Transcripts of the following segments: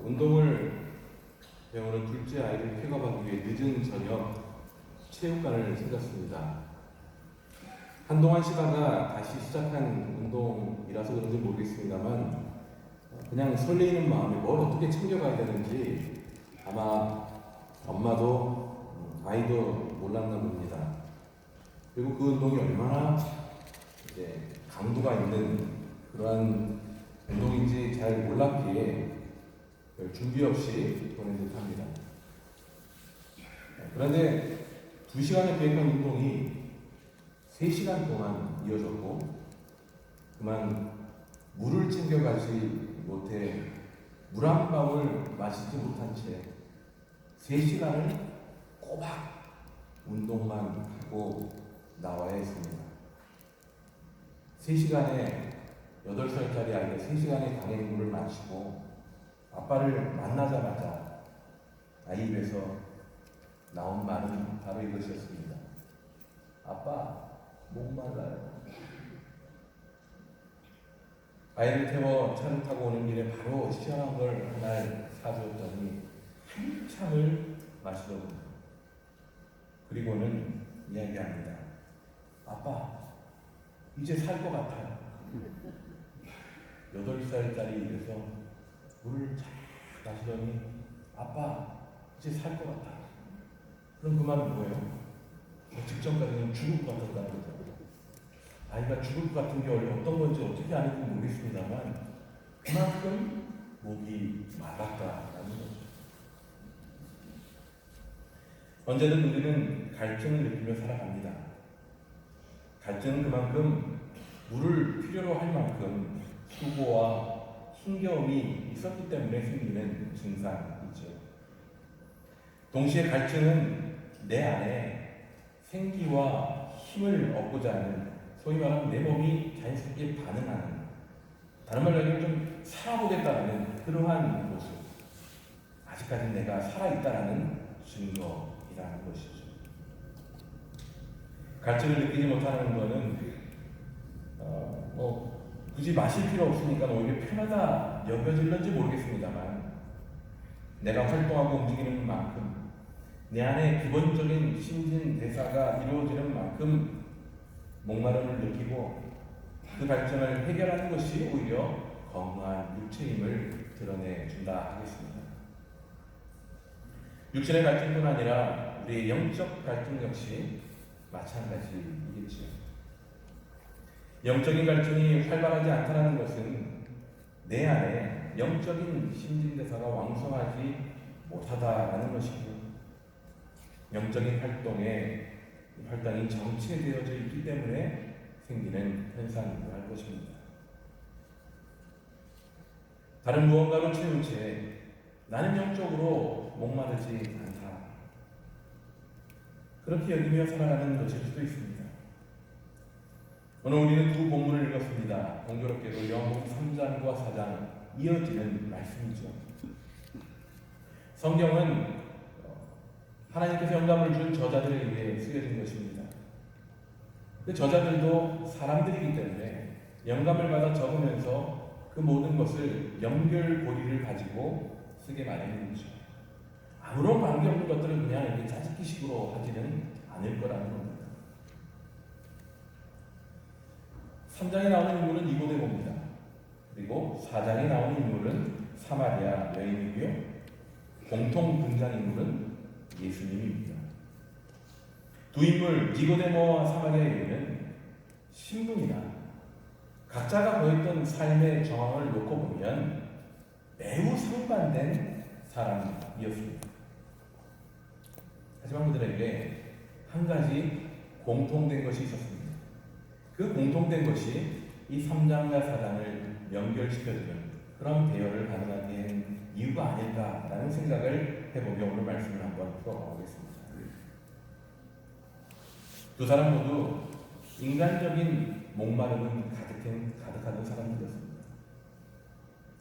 운동을 배우는 둘째 아이를 픽업하기 위해 늦은 저녁 체육관을 찾았습니다. 한동안 쉬다가 다시 시작한 운동이라서 그런지 모르겠습니다만 그냥 설레이는 마음에 뭘 어떻게 챙겨가야 되는지 아마 엄마도 아이도 몰랐나 봅니다. 그리고 그 운동이 얼마나 이제 강도가 있는 그러한 운동인지 잘 몰랐기에 별 준비 없이 보낸 듯합니다. 그런데 2시간을 계획한 운동이 3시간 동안 이어졌고 그만 물을 챙겨가지 못해 물 한 방울 마시지 못한 채 3시간을 꼬박 운동만 하고 나와야 했습니다. 3시간에 8살짜리 아이가 3시간의 강행군을 마치고 아빠를 만나자마자 아이 입에서 나온 말은 바로 이것이었습니다. 아빠, 목말라요. 아이를 태워 차를 타고 오는 길에 바로 시원한 걸 하나 사주었더니 한참을 마시더군요. 그리고는 이야기합니다. 아빠, 이제 살 것 같아요. 8살짜리 입에서 물을 쫙 마시더니 아빠, 이제 살 것 같아. 그럼 그 말은 뭐예요? 직전까지는 죽을 것 같았다는 거죠. 아이가 죽을 것 같은 게 어떤 건지 어떻게 아는지 모르겠습니다만 그만큼 목이 말랐다라는 거죠. 언제든 우리는 갈증을 느끼며 살아갑니다. 갈증은 그만큼 물을 필요로 할 만큼 수고와 힘겨움이 있었기 때문에 생기는 증상이죠. 동시에 갈증은 내 안에 생기와 힘을 얻고자 하는 소위 말하면 내 몸이 자연스럽게 반응하는, 다른 말로 하면 좀 살아보겠다는 그러한 모습, 아직까지 내가 살아있다는 증거이라는 것이죠. 갈증을 느끼지 못하는 것은 굳이 마실 필요 없으니까 오히려 편하다 여겨질는지 모르겠습니다만 내가 활동하고 움직이는 만큼 내 안에 기본적인 신진대사가 이루어지는 만큼 목마름을 느끼고 그 갈증을 해결하는 것이 오히려 건강한 육체임을 드러내준다 하겠습니다. 육신의 갈증뿐 아니라 우리의 영적 갈증 역시 마찬가지이겠죠. 영적인 갈증이 활발하지 않다는 것은 내 안에 영적인 신진대사가 왕성하지 못하다라는 것이고 영적인 활동이 정체되어져 있기 때문에 생기는 현상이라고 할 것입니다. 다른 무언가로 채운 채 나는 영적으로 목마르지 않다. 그렇게 여기며 살아가는 것일 수도 있습니다. 오늘 우리는 두 본문을 읽었습니다. 공교롭게도 요한복음 3장과 4장 이어지는 말씀이죠. 성경은 하나님께서 영감을 준 저자들에 의해 쓰여진 것입니다. 그 저자들도 사람들이기 때문에 영감을 받아 적으면서 그 모든 것을 연결고리를 가지고 쓰게 마련이죠. 아무런 관계없는 것들을 그냥 이렇게 짜집기식으로 하지는 않을 거라는 겁니다. 3장에 나오는 인물은 니고데모입니다. 그리고 4장에 나오는 인물은 사마리아 여인이고요. 공통 등장인물은 예수님입니다. 두 인물 니고데모와 사마리아 여인은 신분이나 각자가 보였던 삶의 정황을 놓고 보면 매우 상반된 사람이었습니다. 하지만 그들에게 한 가지 공통된 것이 있었습니다. 그 공통된 것이 이 3장과 4장을 연결시켜주는 그런 대열을 가능하게 한 이유가 아닐까라는 생각을 해보며 오늘 말씀을 한번 풀어보겠습니다. 두 사람 모두 인간적인 목마름은 가득하던 사람들이었습니다.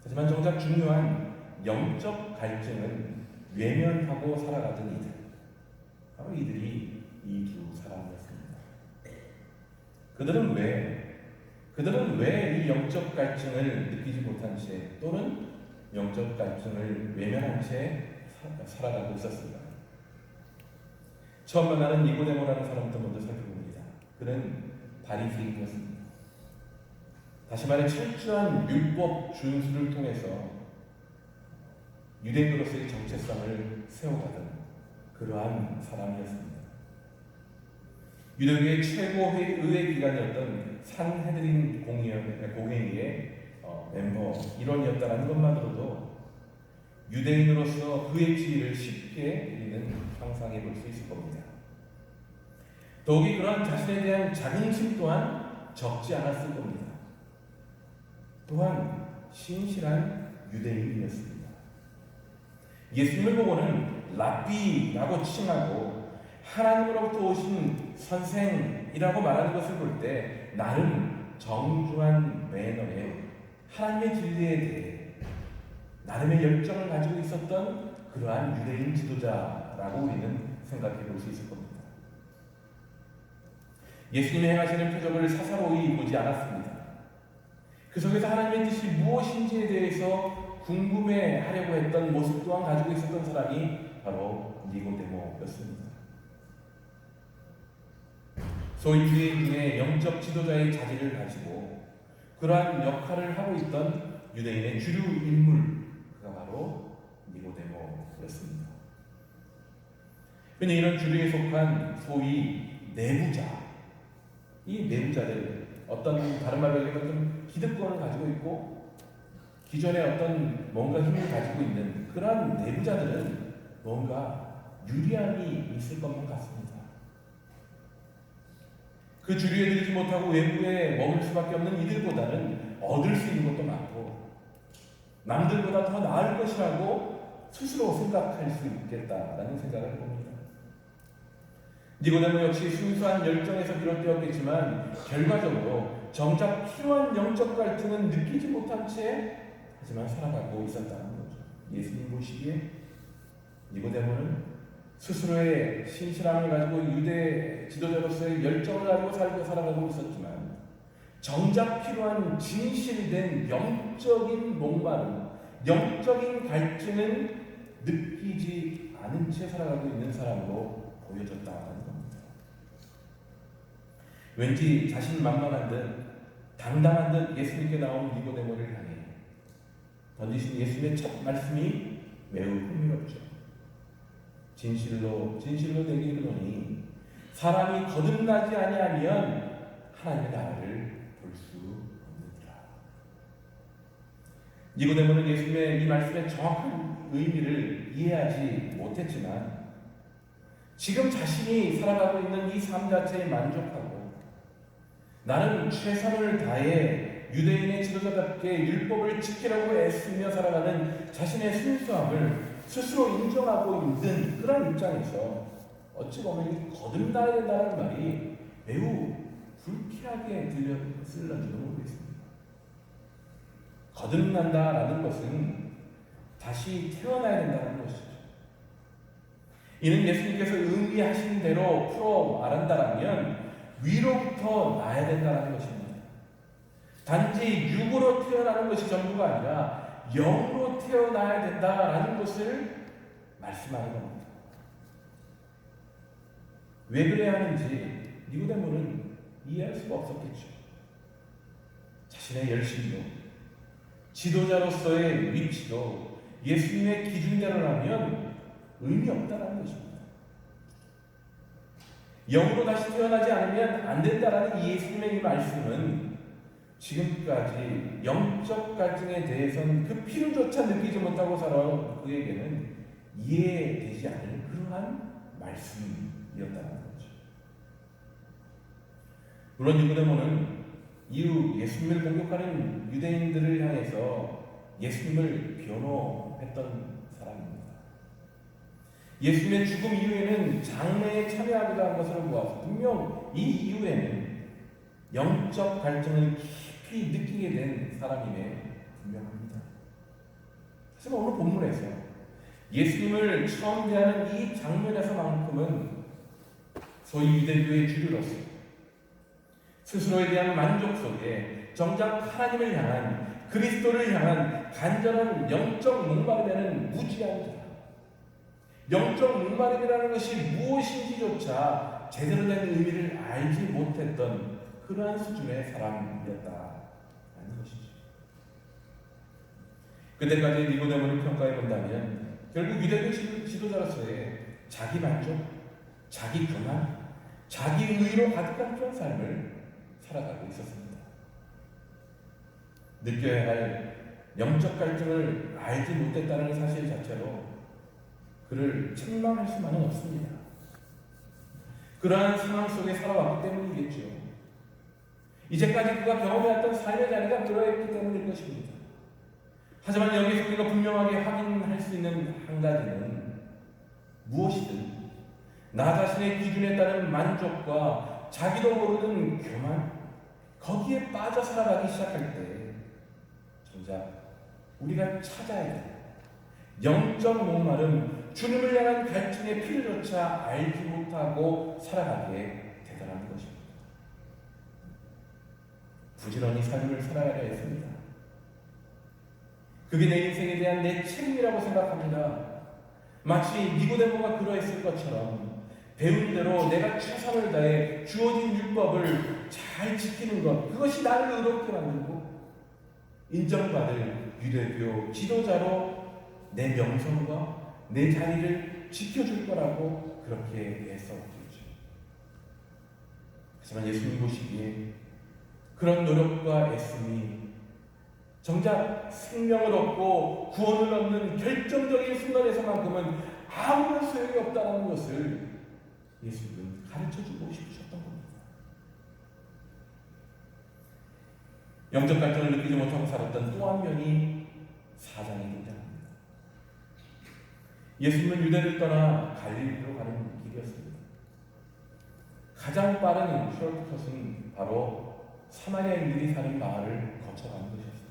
하지만 정작 중요한 영적 갈증은 외면하고 살아가던 이들, 바로 이들이 이 두 사람이었습니다. 그들은 왜 이 영적 갈증을 느끼지 못한 채 또는 영적 갈증을 외면한 채 살아가고 있었습니다. 처음 만나는 니고데모라는 사람부터 먼저 살펴봅니다. 그는 바리새인이었습니다. 다시 말해 철저한 율법 준수를 통해서 유대인으로서의 정체성을 세워가던 그러한 사람이었습니다. 유대교의 최고의 의회 기관이었던 산헤드린 공회의 멤버 일원이었다는 것만으로도 유대인으로서 그의 지위를 쉽게 우리는 상상해 볼 수 있을 겁니다. 더욱이 그러한 자신에 대한 자긍심 또한 적지 않았을 겁니다. 또한 신실한 유대인이었습니다. 예수님을 보고는 랍비라고 칭하고 하나님으로부터 오신 선생이라고 말하는 것을 볼 때 나름 정중한 매너에 하나님의 진리에 대해 나름의 열정을 가지고 있었던 그러한 유대인 지도자라고 우리는 생각해 볼 수 있을 겁니다. 예수님이 행하시는 표적을 사사로이 보지 않았습니다. 그 속에서 하나님의 뜻이 무엇인지에 대해서 궁금해하려고 했던 모습 또한 가지고 있었던 사람이 바로 니고데모였습니다. 소위 유대인 중에 영적 지도자의 자질을 가지고 그러한 역할을 하고 있던 유대인의 주류 인물, 그가 바로 니고데모였습니다. 그런데 이런 주류에 속한 소위 내부자, 이 내부자들, 어떤 다른 말로 얘기하면 좀 기득권을 가지고 있고 기존에 어떤 뭔가 힘을 가지고 있는 그러한 내부자들은 뭔가 유리함이 있을 것만 같습니다. 그 주류에 들지 못하고 외부에 머물 수밖에 없는 이들보다는 얻을 수 있는 것도 많고 남들보다 더 나을 것이라고 스스로 생각할 수 있겠다라는 생각을 해봅니다. 니고데모 역시 순수한 열정에서 비롯되었겠지만 결과적으로 정작 필요한 영적 갈등은 느끼지 못한 채 하지만 살아가고 있었다는 거죠. 예수님 보시기에 니고데모는 스스로의 신실함을 가지고 유대 지도자로서의 열정을 가지고 살아가고 있었지만 정작 필요한 진실된 영적인 목마름, 영적인 갈증은 느끼지 않은 채 살아가고 있는 사람으로 보여졌다는 겁니다. 왠지 자신만만한 듯 당당한 듯 예수님께 나온 니고데모를 향해 던지신 예수님의 첫 말씀이 매우 흥미롭죠. 진실로 내게 이르노니 사람이 거듭나지 아니하면 하나님의 나라를 볼 수 없느니라. 니고데모는 예수님의 이 말씀의 정확한 의미를 이해하지 못했지만 지금 자신이 살아가고 있는 이 삶 자체에 만족하고 나는 최선을 다해 유대인의 지도자답게 율법을 지키려고 애쓰며 살아가는 자신의 순수함을 스스로 인정하고 있는 그런 입장에서 어찌 보면 이 거듭나야 된다는 말이 매우 불쾌하게 들렸을런지도 모르겠습니다. 거듭난다라는 것은 다시 태어나야 된다는 것이죠. 이는 예수님께서 의미하신 대로 풀어 말한다라면 위로부터 나야 된다는 것입니다. 단지 육으로 태어나는 것이 전부가 아니라 영으로 태어나야 된다라는 것을 말씀하는 겁니다. 왜 그래야 하는지 니고데모는 이해할 수가 없었겠죠. 자신의 열심도 지도자로서의 위치도 예수님의 기준대로라면 의미 없다라는 것입니다. 영으로 다시 태어나지 않으면 안 된다라는 이 예수님의 이 말씀은 지금까지 영적 갈증에 대해서는 그 필요조차 느끼지 못하고 살아온 그에게는 이해되지 않을 그러한 말씀이었다는 거죠. 물론 니고데모는 이후 예수님을 공격하는 유대인들을 향해서 예수님을 변호했던 사람입니다. 예수님의 죽음 이후에는 장례에 참여하기도 한 것으로 보아서 분명 이 이후에는 영적 갈증을 깊이 느끼게 된 사람임에 분명합니다. 하지만 오늘 본문에서 예수님을 처음 대하는 이 장면에서만큼은 소위 유대교의 주류로서 스스로에 대한 만족 속에 정작 하나님을 향한 그리스도를 향한 간절한 영적 목마름에는 무지한 자, 영적 목마름이라는 것이 무엇인지조차 제대로 된 의미를 알지 못했던 그러한 수준의 사람이었다라는 것이죠. 그때까지 니고데모를 평가해 본다면 결국 유대교 지도자로서의 자기 만족, 자기 교만, 자기 의로 가득한 그런 삶을 살아가고 있었습니다. 느껴야 할 영적 갈증을 알지 못했다는 사실 자체로 그를 책망할 수만은 없습니다. 그러한 상황 속에 살아왔기 때문이겠죠. 이제까지 그가 경험해왔던 삶의 자리가 그러했기 때문일 것입니다. 하지만 여기서 우리가 분명하게 확인할 수 있는 한 가지는 무엇이든 나 자신의 기준에 따른 만족과 자기도 모르는 교만, 거기에 빠져 살아가기 시작할 때 정작 우리가 찾아야 될 영적 목마름, 주님을 향한 갈증의 필요조차 알지 못하고 살아가기에 대단한 것입니다. 부지런히 삶을 살아가야 했습니다. 그게 내 인생에 대한 내 책임이라고 생각합니다. 마치 니고데모가 그러했을 것처럼 배운 대로 내가 최선을 다해 주어진 율법을 잘 지키는 것, 그것이 나를 의롭게 만들고 인정받을 유대교 지도자로 내 명성과 내 자리를 지켜줄 거라고 그렇게 애써왔겠죠. 하지만 예수님 보시기에 그런 노력과 애씀이 정작 생명을 얻고 구원을 얻는 결정적인 순간에서만큼은 아무런 소용이 없다는 것을 예수님은 가르쳐주고 싶으셨던 겁니다. 영적 갈증을 느끼지 못하고 살았던 또 한 면이 사장이 등장합니다. 예수님은 유대를 떠나 갈릴리로 가는 길이었습니다. 가장 빠른 슈어트컷은 바로 사마리아인들이 사는 마을을 거쳐가는 것이었습니다.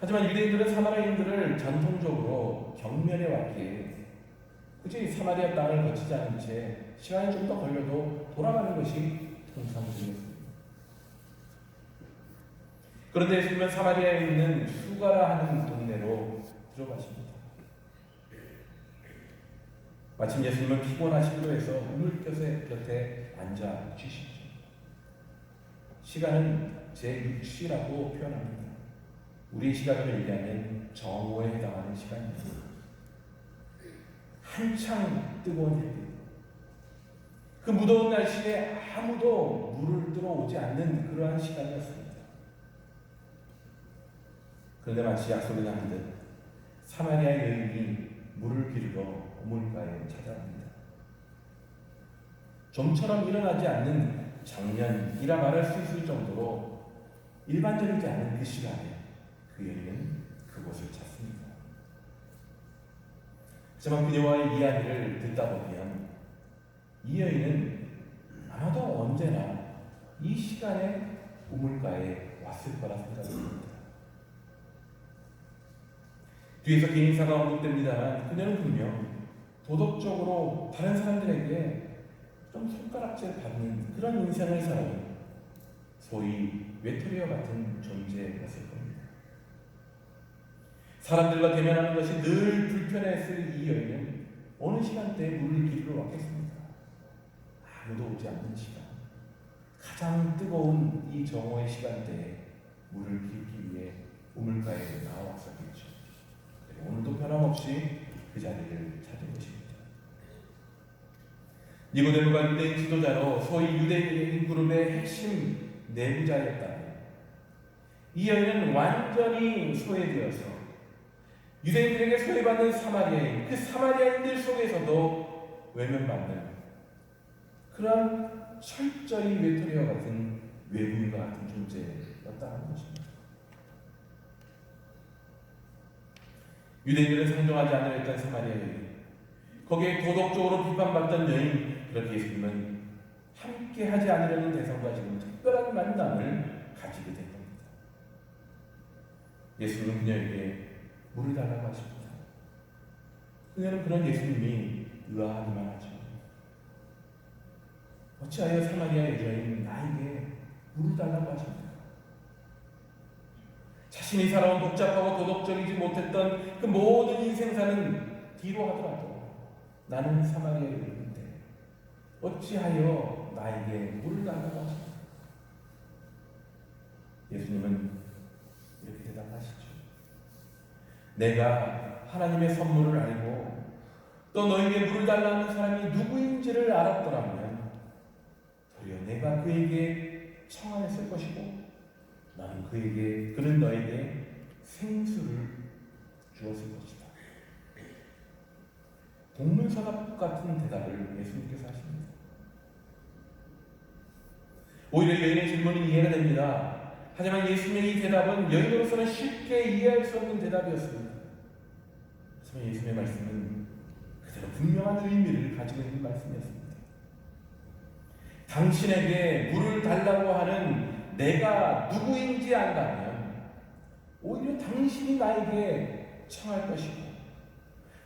하지만 유대인들은 사마리아인들을 전통적으로 경멸해 왔기에 굳이 사마리아 땅을 거치지 않은 채 시간이 좀 더 걸려도 돌아가는 것이 통상적이었습니다. 그런데 예수님은 사마리아에 있는 수가라 하는 동네로 들어가십니다. 마침 예수님은 피곤하시기로 해서 우물곁에 곁에 앉아 주시죠. 시간은 제6시라고 표현합니다. 우리 시각을 얘기하면 정오에 해당하는 시간입니다. 한창 뜨거운 햇빛, 그 무더운 날씨에 아무도 물을 들어오지 않는 그러한 시간이었습니다. 그런데 마치 약속이 난 듯 사마리아 여인이 물을 기르러 우물가에 찾아갑니다. 좀처럼 일어나지 않는 장면이라 말할 수 있을 정도로 일반적이지 않은 그 시간에 그 여인은 그곳을 찾습니다. 하지만 그녀와의 이야기를 듣다 보면 이 여인은 아마도 언제나 이 시간에 우물가에 왔을 거라 생각합니다. 뒤에서 개인사가 언급됩니다만 그녀는 분명 도덕적으로 다른 사람들에게 좀 손가락질 받는 그런 인생을 살아온 소위 외톨이와 같은 존재였을 겁니다. 사람들과 대면하는 것이 늘 불편했을 이 여인은 어느 시간대에 물을 기르러 왔겠습니까? 아무도 오지 않는 시간, 가장 뜨거운 이 정오의 시간대에 물을 기르기 위해 우물가에 나왔었겠죠. 오늘도 변함없이 그 자리를 찾은 것입니다. 니고데모가 유대인 지도자로 소위 유대인 그룹의 핵심 내부자였다면 이 여인은 완전히 소외되어서 유대인들에게 소외받는 사마리아인, 그 사마리아인들 속에서도 외면받는 그러한 철저히 외톨이와 같은 외부인과 같은 존재였다는 것입니다. 유대인들은 상종하지 않으려 했던 사마리아 여인, 거기에 도덕적으로 비판받던 여인, 그렇게 예수님은 함께 하지 않으려는 대상과 지금 특별한 만남을 가지게 된 겁니다. 예수님은 그녀에게 물을 달라고 하십니다. 그녀는 그런 예수님이 의아하기만 하죠. 어찌하여 사마리아 여자인 나에게 물을 달라고 하십니까? 자신이 살아온 복잡하고 도덕적이지 못했던 그 모든 인생사는 뒤로 하더라도 나는 사마리아에 이르는데 어찌하여 나에게 물을 달라고 하시나? 예수님은 이렇게 대답하시죠. 내가 하나님의 선물을 알고 또 너에게 물을 달라는 사람이 누구인지를 알았더라면 도리어 내가 그에게 청하였을 것이고 그는 너에게 생수를 주었을 것이다. 동문서답 같은 대답을 예수님께서 하십니다. 오히려 여인의 질문은 이해가 됩니다. 하지만 예수님의 이 대답은 여인으로서는 쉽게 이해할 수 없는 대답이었습니다. 하지만 예수님의 말씀은 그대로 분명한 의미를 가지고 있는 말씀이었습니다. 당신에게 물을 달라고 하는 내가 누구인지 안다면 오히려 당신이 나에게 청할 것이고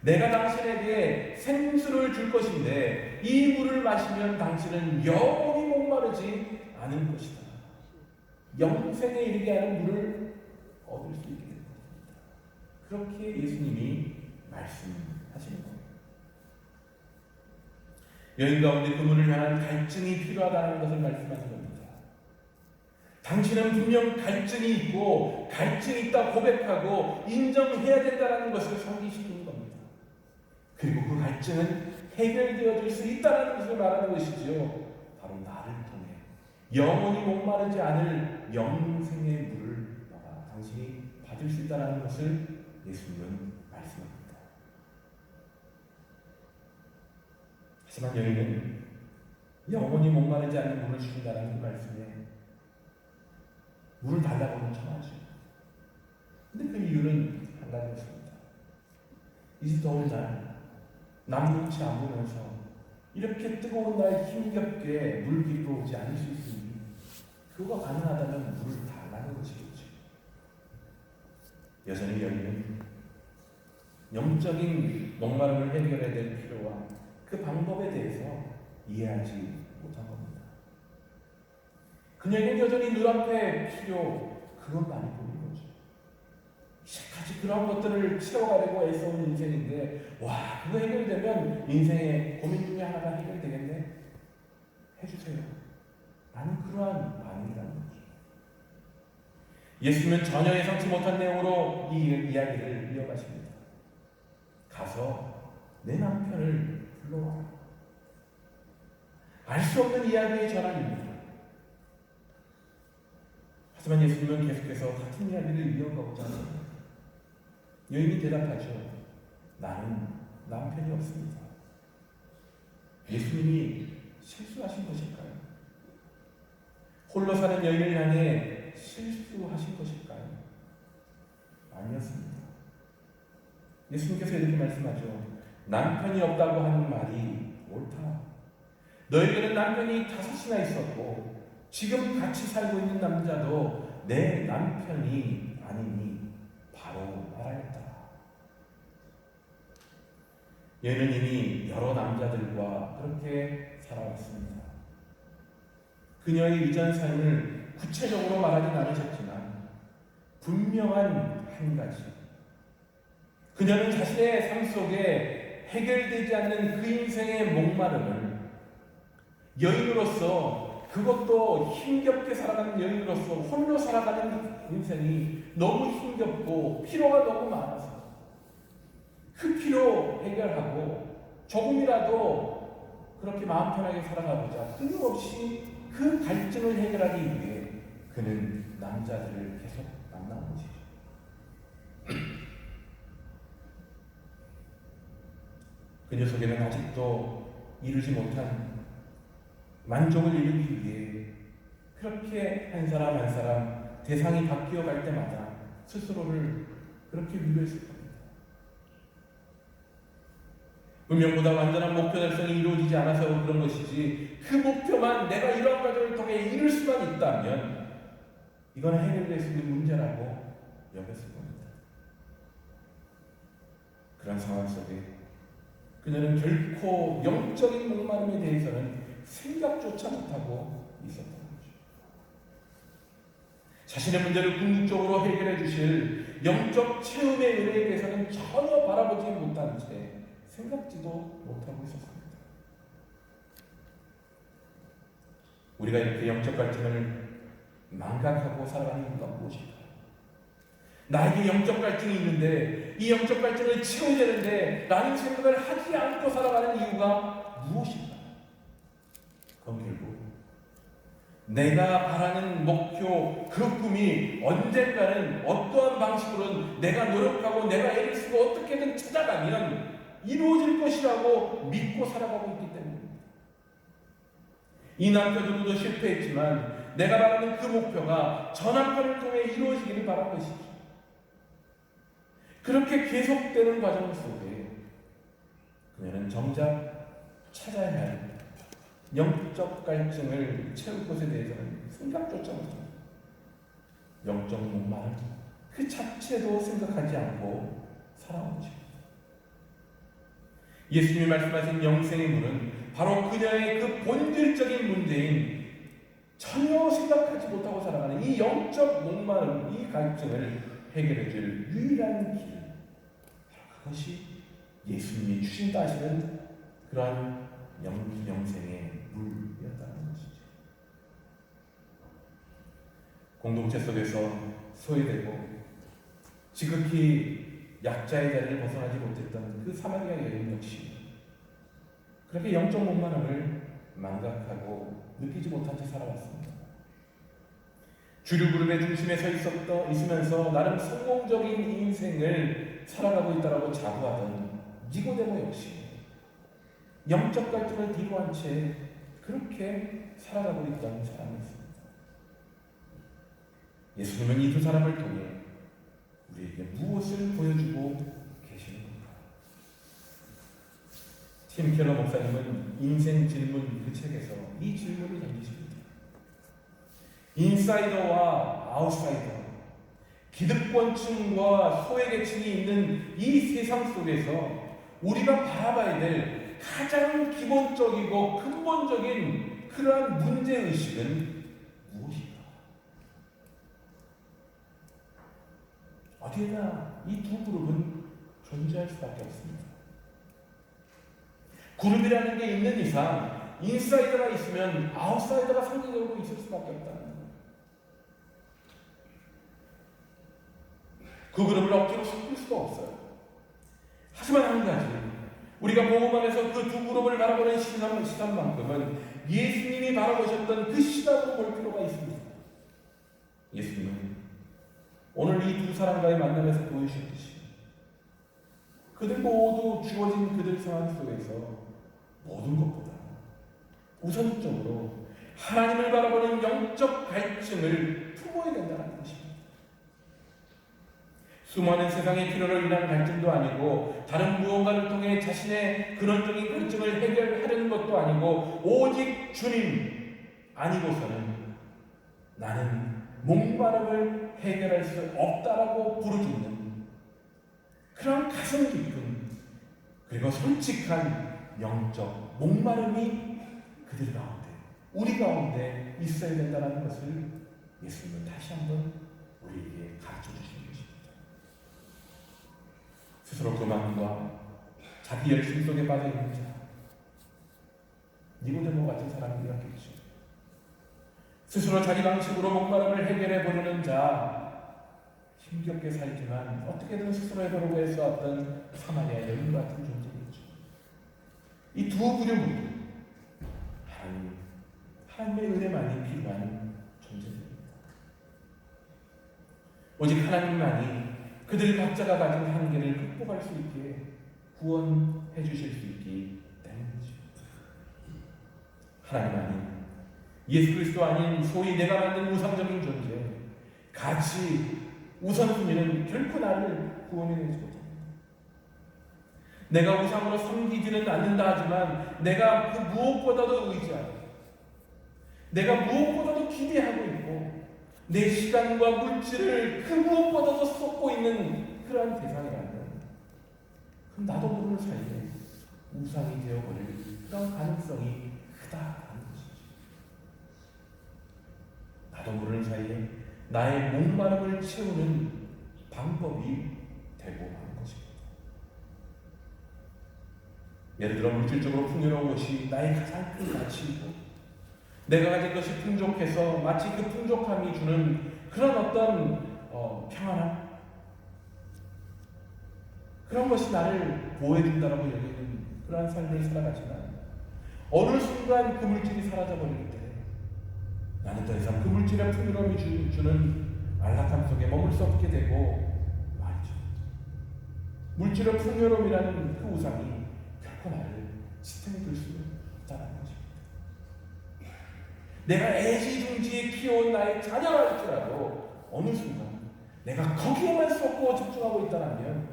내가 당신에게 생수를 줄 것인데 이 물을 마시면 당신은 영원히 목마르지 않을 것이다. 영생에 이르게 하는 물을 얻을 수 있게 될 것입니다. 그렇게 예수님이 말씀하시는 겁니다. 여인 가운데 그분을 향한 갈증이 필요하다는 것을 말씀하는 겁니다. 당신은 분명 갈증이 있고 갈증이 있다 고백하고 인정해야 된다는 것을 상기시키는 겁니다. 그리고 그 갈증은 해결되어질 수 있다는 것을 말하는 것이지요. 바로 나를 통해 영원히 목마르지 않을 영생의 물을 당신이 받을 수 있다는 것을 예수님은 말씀합니다. 하지만 여인은 영원히 목마르지 않는 물을 주신다는 그 말씀에 물을 달라고는 청하죠. 근데 그 이유는 한 가지였습니다. 이 더운 날 남놓지 않으면서 이렇게 뜨거운 날 힘겹게 물 길로 오지 않을 수 있으니 그거가 가능하다면 물을 달라는 것이겠죠. 여전히 여인은 영적인 목마름을 해결해야 될 필요와 그 방법에 대해서 이해하지 못한 겁니다. 그녀에게 여전히 눈앞에 필요 그것만이 보이는 거죠. 이제까지 그런 것들을 채워가려고 애써온 인생인데 와 그거 해결되면 인생의 고민 중에 하나가 해결되겠네? 해주세요. 나는 그러한 마음이라는 거죠. 예수님은 전혀 예상치 못한 내용으로 이 이야기를 이어가십니다. 가서 내 남편을 불러와. 알 수 없는 이야기의 전환입니다. 하지만 예수님은 계속해서 같은 이야기를 이어가고자 합니다. 여인이 대답하죠. 나는 남편이 없습니다. 예수님이 실수하신 것일까요? 홀로 사는 여인을 향해 실수하신 것일까요? 아니었습니다. 예수님께서 이렇게 말씀하죠. 남편이 없다고 하는 말이 옳다. 너에게는 남편이 5이나 있었고 지금 같이 살고 있는 남자도 내 남편이 아니니 바로 말하였다. 여인은 이미 여러 남자들과 그렇게 살아왔습니다. 그녀의 이전 삶을 구체적으로 말하진 않으셨지만 분명한 한 가지, 그녀는 자신의 삶 속에 해결되지 않는 그 인생의 목마름을 여인으로서, 그것도 힘겹게 살아가는 여인으로서 홀로 살아가는 인생이 너무 힘겹고 피로가 너무 많아서 그 피로 해결하고 조금이라도 그렇게 마음 편하게 살아가보자 끊임없이 그 갈증을 해결하기 위해 그는 남자들을 계속 만난 것이죠. 그녀 속에는 아직도 이루지 못한 만족을 이루기 위해 그렇게 한 사람 한 사람 대상이 바뀌어 갈 때마다 스스로를 그렇게 위로했을 겁니다. 분명보다 완전한 목표 달성이 이루어지지 않아서 그런 것이지, 그 목표만 내가 이러한 과정을 통해 이룰 수만 있다면 이건 해결될 수 있는 문제라고 여겼을 겁니다. 그런 상황 속에 그녀는 결코 영적인 목마름에 대해서는 생각조차 못하고 있었던 거죠. 자신의 문제를 궁극적으로 해결해 주실 영적 체험의 은혜에 대해서는 전혀 바라보지 못한 채 생각지도 못하고 있었습니다. 우리가 이렇게 영적 갈증을 망각하고 살아가는 이유가 무엇일까요? 나에게 영적 갈증이 있는데 이 영적 갈증을 치워야 되는데 라는 생각을 하지 않고 살아가는 이유가 무엇일까요? 그건 결국 내가 바라는 목표, 그 꿈이 언젠가는 어떠한 방식으로는 내가 노력하고 내가 애를 쓰고 어떻게든 찾아가면 이루어질 것이라고 믿고 살아가고 있기 때문입니다. 이 남편으로도 실패했지만 내가 바라는 그 목표가 저 남편을 통해 이루어지기를 바란 것이죠. 그렇게 계속되는 과정 속에 그녀는 정작 찾아야 할 영적 갈증을 채울 것에 대해서는 생각조차 못합니다. 영적 목마름 그 자체도 생각하지 않고 살아온 것입니다. 예수님이 말씀하신 영생의 문은 바로 그녀의 그 본질적인 문제인 전혀 생각하지 못하고 살아가는 이 영적 목마름, 이 갈증을 해결해 줄 유일한 길, 그것이 예수님이 주신다 하시는 그러한 영생의 물이었다는 것이죠. 공동체 속에서 소외되고 지극히 약자의 자리를 벗어나지 못했던 그 사마리아 여인 역시 그렇게 영적 목마름을 망각하고 느끼지 못한 채 살아왔습니다. 주류 그룹의 중심에 서 있으면서 나름 성공적인 인생을 살아가고 있다라고 자부하던 니고데모 역시 영적 갈증을 뒤로 한 채 그렇게 살아가고 있던 사람이었습니다. 예수님은 이 두 사람을 통해 우리에게 무엇을 보여주고 계시는 건가? 팀 켈러 목사님은 인생 질문 그 책에서 이 질문을 던지십니다. 인사이더와 아웃사이더, 기득권층과 소외계층이 있는 이 세상 속에서 우리가 바라봐야 될 가장 기본적이고 근본적인 그러한 문제의식은 무엇일까? 어디에나 이 두 그룹은 존재할 수밖에 없습니다. 그룹이라는 게 있는 이상 인사이더가 있으면 아웃사이더가 상대적으로 있을 수밖에 없다는 거예요. 그 그룹을 억지로 섞을 수가 없어요. 하지만 한 가지, 우리가 복음 안에서 그 두 그룹을 바라보는 시선만큼은 예수님이 바라보셨던 그 시각으로 볼 필요가 있습니다. 예수님은 오늘 이 두 사람과의 만남에서 보여주셨듯이 그들 모두 주어진 그들 상황 속에서 모든 것보다 우선적으로 하나님을 바라보는 영적 갈증을 품어야 된다는 것입니다. 수많은 세상의 필요로 인한 갈증도 아니고 다른 무언가를 통해 자신의 근원적인 갈증을 해결하려는 것도 아니고 오직 주님 아니고서는 나는 목마름을 해결할 수 없다라고 부르짖는 그런 가슴 깊은 그리고 솔직한 영적 목마름이 그들 가운데 우리 가운데 있어야 된다는 것을 예수님은 다시 한번 우리에게 가르쳐 주시는 것입니다. 스스로 교만과 자기 열심 속에 빠져 있는 자, 니고데모 같은 사람들이었겠죠. 스스로 자기 방식으로 목마름을 해결해 보려는 자, 힘겹게 살지만 어떻게든 스스로 해보려고 해서왔던 사마리아 여인 같은 존재겠죠. 이 두 그룹은 하나님의 은혜만이 필요한 존재입니다. 오직 하나님만이 그들 각자가 가진 한계를 극복할 수 있게 구원해 주실 수 있기 때문이죠. 하나님 아닌 예수 그리스도 아닌 소위 내가 만든 우상적인 존재, 가치, 우선순위는 결코 나를 구원해내지 못합니다. 내가 우상으로 섬기지는 않는다 하지만 내가 그 무엇보다도 의지하고 내가 무엇보다도 기대하고 있고 내 시간과 물질을 그 무엇보다도 쏟고 있는 그러한 대상이라면 그럼 나도 모르는 사이에 우상이 되어버릴 그런 가능성이 크다는 것이죠. 나도 모르는 사이에 나의 목마름을 채우는 방법이 되고 하는 것입니다. 예를 들어 물질적으로 풍요로운 것이 나의 가장 큰 가치이고 내가 가진 것이 풍족해서 마치 그 풍족함이 주는 그런 어떤 평안함, 그런 것이 나를 보호해준다고 여기는 그러한 삶을 살아가지만 어느 순간 그 물질이 사라져버릴 때 나는 더 이상 그 물질의 풍요로움이 주는 안락함 속에 머물 수 없게 되고 말이죠. 물질의 풍요로움이라는 그 우상이 결코 나를 지탱해 줄 수는 없다는 것입니다. 내가 애지중지에 키워온 나의 자녀라 할지라도 어느 순간 내가 거기에만 쏟고 집중하고 있다면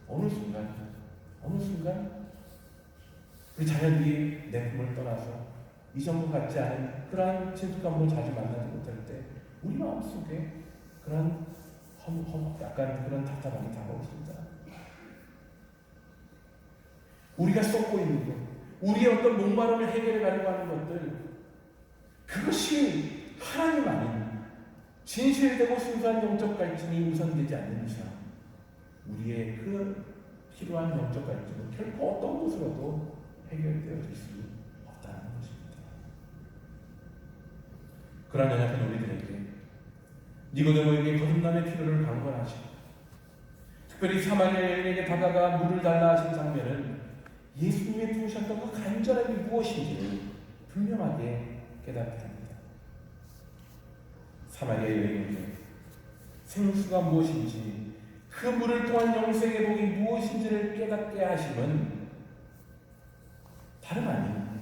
어느 순간 우리 자녀들이 내 품을 떠나서 이전과 같지 않은 그러한 친숙함으로 자주 만나지 못할 때 우리 마음속에 그런 약간 그런 답답함이 다가오십니다. 우리가 쏟고 있는 것, 우리의 어떤 목마름을 해결해 가려고 하는 것들, 그것이 하나님 아닌 진실되고 순수한 영적 갈증이 우선되지 않는 이상 우리의 그 필요한 영적 갈증은 결코 어떤 곳으로도 해결되어질 수 없다는 것입니다. 그러한 연약한 우리들에게 니고데모에게 거듭남의 필요를 강권하시고 특별히 사마리아 여인에게 다가가 물을 달라 하신 장면은 예수님이 부으셨던 그 간절함이 무엇인지를 분명하게 깨닫게 합니다. 사마리아 여인에게 생수가 무엇인지 그 물을 통한 영생의 복이 무엇인지를 깨닫게 하심은 다름 아닌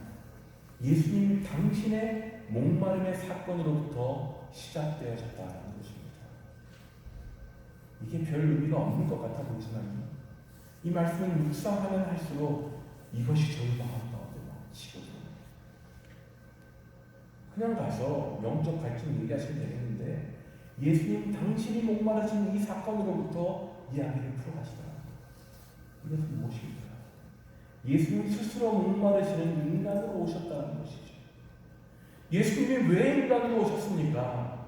예수님 당신의 목마름의 사건으로부터 시작되어졌다는 것입니다. 이게 별 의미가 없는 것 같아 보이지만 이 말씀을 묵상하면 할수록 이것이 저희 마음 가운데 치거든요. 그냥 가서 영적 갈증 얘기하시면 되겠는데 예수님 당신이 목마르신 이 사건으로부터 이야기를 풀어가시더라고요. 이것은 무엇입니까? 예수님 스스로 목마르시는 인간으로 오셨다는 것이죠. 예수님이 왜 인간으로 오셨습니까?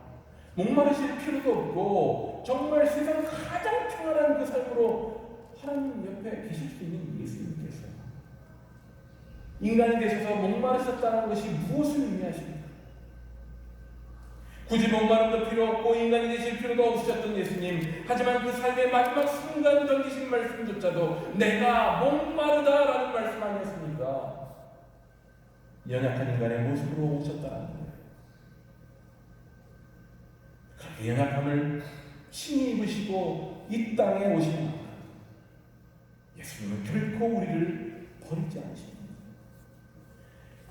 목마르실 필요도 없고 정말 세상 가장 평안한 그 삶으로 하나님 옆에 계실 수 있는 예수님께서 인간이 되셔서 목마르셨다는 것이 무엇을 의미하십니까? 굳이 목마름도 필요 없고 인간이 되실 필요도 없으셨던 예수님, 하지만 그 삶의 마지막 순간 던지신 말씀조차도 내가 목마르다라는 말씀 아니었습니까? 연약한 인간의 모습으로 오셨다는 거예요. 그렇게 연약함을 친히 입으시고 이 땅에 오신 만큼 예수님은 결코 우리를 버리지 않으십니다.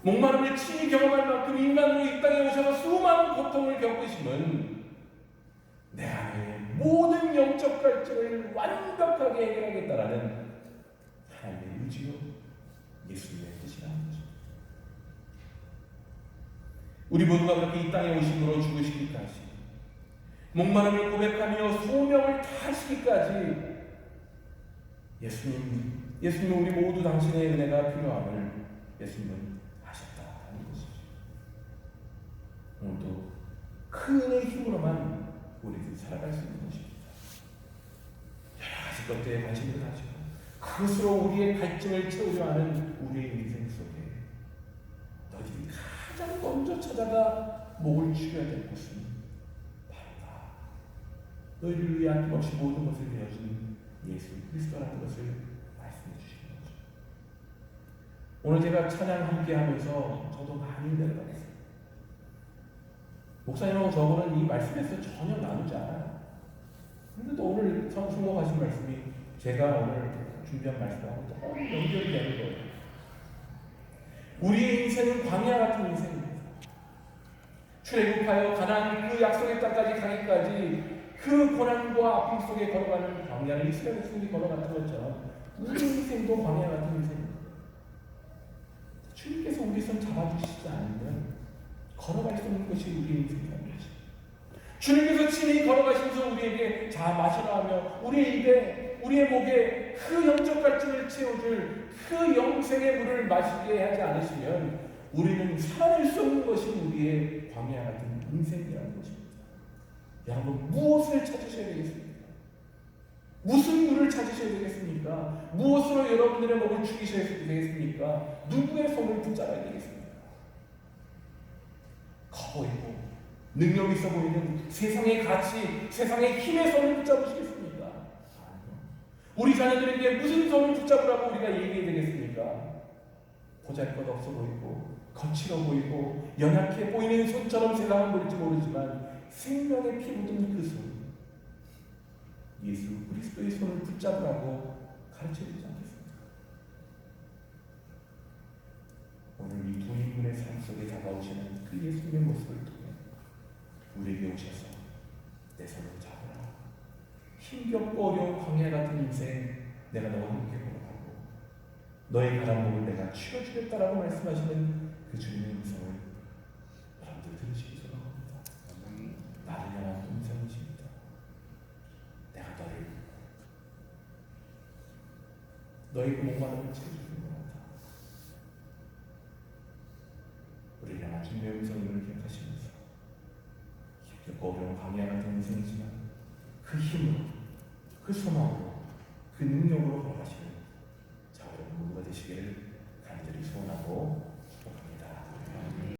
목마름을 친히 경험할 만큼 인간으로 이 땅에 오셔서 수많은 고통을 겪으심은 내 안에 모든 영적 갈증을 완벽하게 해결하겠다라는 하나님의 의지요 예수님의 뜻이라는 것입니다. 우리 모두가 그렇게 이 땅에 오심으로 죽으시기까지 목마름을 고백하며 소명을 다하시기까지 예수님 우리 모두 당신의 은혜가 필요함을 예수님은 하셨다는 것이죠. 오늘도 그 은혜의 힘으로만 우리들 살아갈 수 있는 것입니다. 여러 가지 것들에 관심을 가지고 그것으로 우리의 갈증을 채우려 하는 우리의 인생 속에 너희들이 가장 먼저 찾아가 목을 축여야 될 것은 바로 나 너희를 위해 아낌없이 모든 것을 내어준 예수 그리스도라는 것을 말씀해 주시는 거죠. 오늘 제가 찬양 함께 하면서 저도 많이 내려가겠습니다. 목사님하고 저거는 이 말씀에서 전혀 나누지 않아요. 근데 또 오늘 성수목하신 말씀이 제가 오늘 준비한 말씀하고 너무 연결이 되는 거예요. 우리의 인생은 광야 같은 인생입니다. 출애굽하여 가나안 그 약속의 땅까지 가기까지 그 고난과 아픔 속에 걸어가는 광야를 이스라엘 백성들이 걸어갔던 것처럼 우리 인생도 광야 같은 인생입니다. 주님께서 우리 손 잡아주시지 않으면 걸어갈 수 없는 것이 우리의 인생이라는 것입니다. 주님께서 친히 걸어가시면서 우리에게 자 마시라 하며 우리의 입에 우리의 목에 그 영적 갈증을 채워줄 그 영생의 물을 마시게 하지 않으시면 우리는 살아낼 수 없는 것이 우리의 광야 같은 인생이라는 것입니다. 여러분 무엇을 찾으셔야 되겠습니까? 무슨 물을 찾으셔야 되겠습니까? 무엇으로 여러분들의 몸을 죽이셔야 되겠습니까? 누구의 손을 붙잡아야 되겠습니까? 커 보이고 능력 있어 보이는 세상의 가치, 세상의 힘의 손을 붙잡으시겠습니까? 아니요. 우리 자녀들에게 무슨 손을 붙잡으라고 우리가 얘기해야 되겠습니까? 보잘것없어 보이고 거칠어 보이고 연약해 보이는 손처럼 세상은 볼지 모르지만 생명의 피 묻은 그 손, 예수 그리스도의 손을 붙잡으라고 가르쳐주지 않겠습니까? 오늘 이 두 인물의 삶 속에 다가오시는 그 예수님의 모습을 통해 우리에게 오셔서 내 손을 잡으라. 힘겹고 어려운 광야 같은 인생 내가 너와 함께 걸어가고 너의 가난 목을 내가 치워주겠다라고 말씀하시는 그 주님의 음성을 여러분들 들으시기 소망합니다. 나를 향한 음성이십니다. 내가 너의 그 목마름을 채워주는 것 같아. 우리를 향한 주님의 음성을 기억하시면서 힘겹고 어려운 광야 같은 인생이지만 그 힘으로, 그 소망으로, 그 능력으로 걸어가시고